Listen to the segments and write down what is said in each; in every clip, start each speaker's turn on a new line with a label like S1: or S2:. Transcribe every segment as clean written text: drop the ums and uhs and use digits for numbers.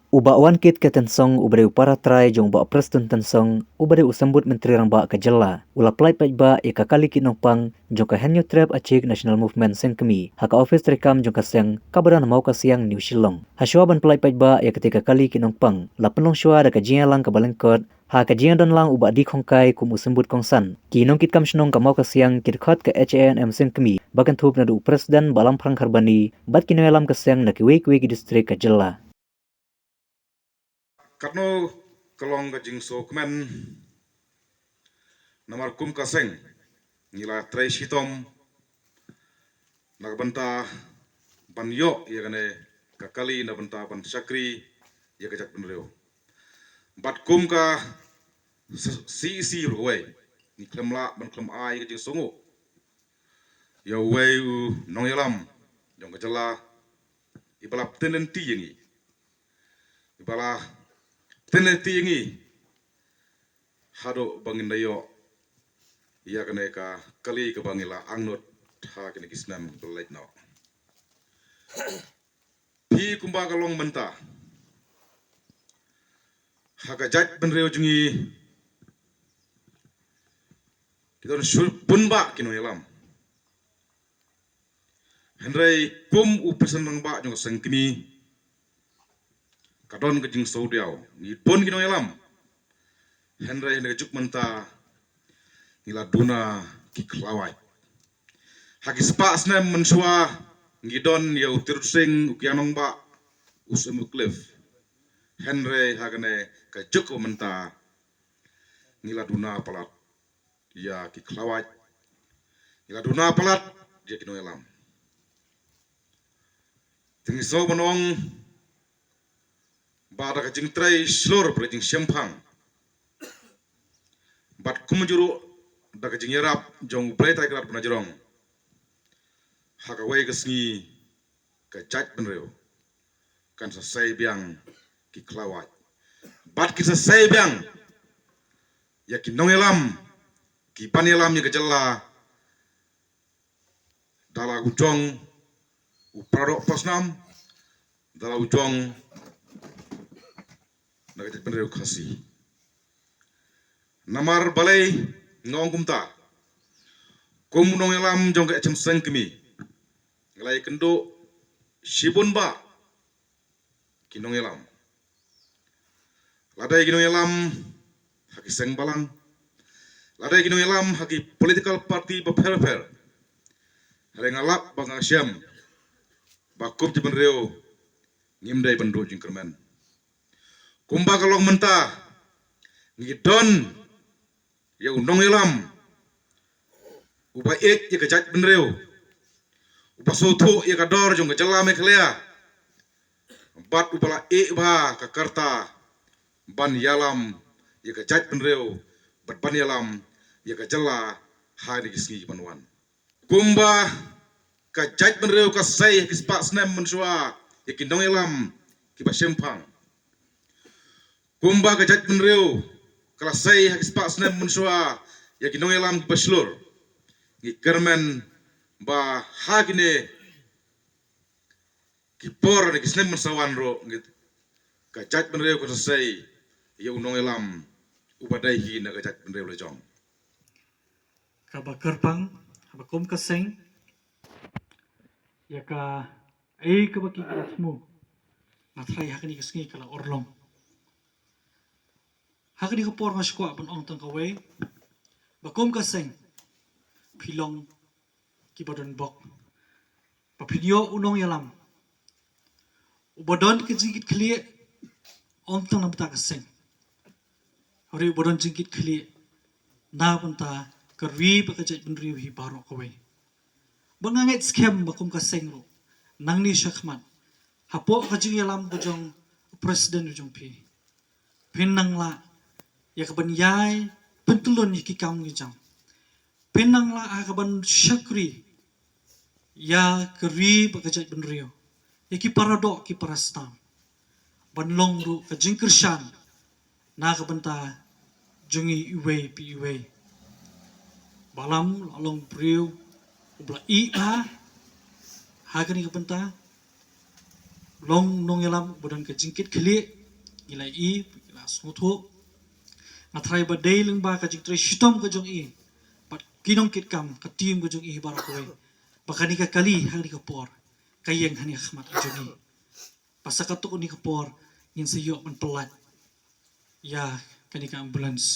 S1: Uba wan kit ke tensong ubare upara trai jong ba preston tensong ubare usambut menteri rang ba kajela ula plai pai ba eka kali kinong pang jong ka henyo trap achik national movement sengkemi haka office rekam jong ka seng kabaran mau ka siang new shillong haswa ban plai pai ba ya ketika kali kinong pang la penong shwa da ka lang ka balengkot ha ka don lang uba di khongkai kum usambut kongsan kinong kit kam shnong ka mau ka siang kit khot ka HANM sengkemi bakan thup na du presiden balam prang kharbani bat kinong alam ka seng na ki wei distrik kajela.
S2: Karno kalong ka jing so kmen namar kum kaseng nila trai shitom nagbanta banyo ya gane kakali na banta ban sakri ya kajak benreo bat kum ka si ruwe ni klemla ban klem ai ka jing songo ya wei u nong yalam jong kajala ibalap tenen ti yengi ibala tenen ti yengi hado bangin dayo ia kene ka kali ke bangila angnot ha kene kisnam belait no pi kumba kalong menta ha ka jat benreo jungi kita sul punba kino yalam henrei kum u pesen nang ba jong sengkini kadon ke jing saudiao ni pon kino yalam henrei ne juk menta nila duna ki klawai haki spa snem mensua ngidon ya utir sing ukianong ba usem cliff henrei hagane ka juk menta nila duna palat ya ki klawai nila duna palat dia kino yalam tingi so bonong bada ka jing trai slor pre jing sempang bat kumjuru daga jing yarap jong play tai krat puna jorong haka wei kesni ka jat benreo kan sa sai biang ki klawai bat ki sa sai biang ya ki nongelam ki panelam ya kejela dala ujong uprado pasnam dala ujong naga jat benreo khasi namar balai ngong kumta kum nongelam jong ka chem sengkemi ngalai kendo shibun ba kinongelam ladai kinongelam haki seng balang ladai kinongelam haki political party beper rengalap bang asyam bakum ci benreo ngimdai bendu jingkermen kumba kalong menta ngidon ya unongelam uba ek ya kejat benreo uba soto ya kador jong kejala meklea bat upala ba ka karta ban yalam ya ka jat benreo bat ban yalam ya ka jala hari gisngi banwan kumba ka jat benreo ka sai kispa snem mensua ya ki dong yalam ki ba sempang kumba ka jat benreo kala sai kispa snem mensua ya ki dong yalam ki ba slur ki kermen ba hagine kipor ni kisnem mensawan ro ngit kajat benreo ko sai ya unong elam ubadai hi na kajat benreo le jong
S3: kaba kerpang kaba kom kaseng ya ka kaba ki mu matrai hakni kisngi kala orlong hakni ko por ngaskwa pun ong tang kawe bakom kaseng pilong ki badon bok papinyo unong yalam ubadon ke jingkit klie om tang namta kaseng hori ubadon jingkit klie na banta kerwi pakajat benriu hi barok kawe banganget scam bakum kaseng ro nangni syakmat hapo kajing yalam bujong presiden ujong pi pinang la ya kaban yai pentulun ki kam ngijang pinang la akaban syakri ya kerwi pakajat benriu Iki paradok ki parastam. Banlong ru kajing kersyan na kabanta jungi iwe pi iwe. Balam along priu ubla iba hagani kabanta long nong yalam budan kajingkit keli gilai gila smutu ngatrai ba day lang ba kajing tre shitom kajong pat kinong kit kam ka team kajong barak kowe bakani ka kali hari ka por kayeng hani khmat kajong pasakato ni ka por ngin sayo man pelat ya kani ka ambulance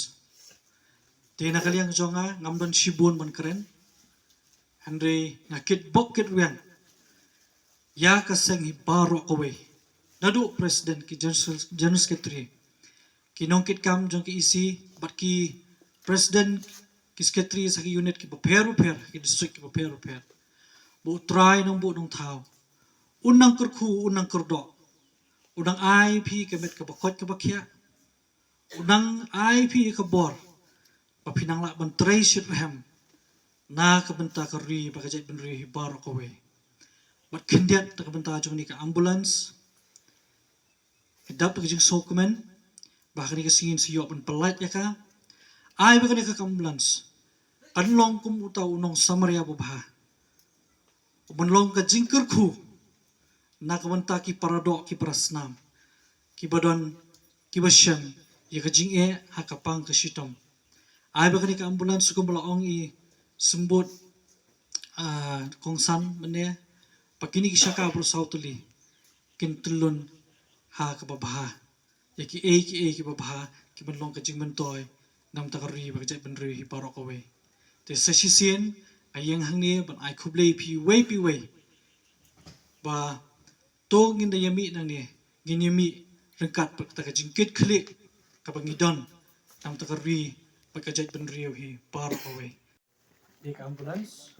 S3: Tina kaliang jonga ngamdon shibun man keren Andre ngakit bokit wiang ya kaseng hibaro kowe nadu presiden ki general secretary kinongkit kam jong ki isi bat ki presiden ki secretary sa ki unit ki paper ki district ki paper bu try nong bu nong thaw unang kurku unang kurdo unang IP kemet ka bakot ka bakya unang IP ka bor papinang la ban trace hem na kabenta ka ri bagajay benri baro kowe bat kendiat ta kabenta jong ni ka ambulance kedap ta jing sokumen bahkan ni ka singin siyo ban pelat ya ka ay bagani ka ambulance kanlong kum utaw unong samaria bubha umanlong ka jingker ku na kabenta ki parado ki prasnam ki badon ki basyam ya ka jing hakapang ka shitom ay bagani ka ambulance ko balaong sembut kongsan mene pakini kisya ka bro sautuli kintulun ha kababaha yaki ki babaha ki banlong kajing mentoy nam takari bagajay benri hibaro kowe te sesisien ayeng hangni ban ay kublay pi way ba to ngin da yami nang ni ginyami rengkat pakta kit klik kabangidon nam takari bagajay benri hi baro kowe Dik ambulance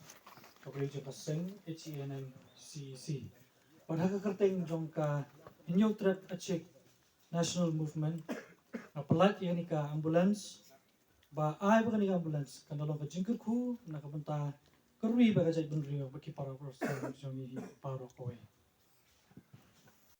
S3: kabay jo kaseng HENM CEC pada kerteng jong ka inyo trap achik national movement apalat yani ka ambulance ba ay ba ni ambulance kanalong ka jingker ku nakabenta karui ba kajay benrio baki para jong paro kowe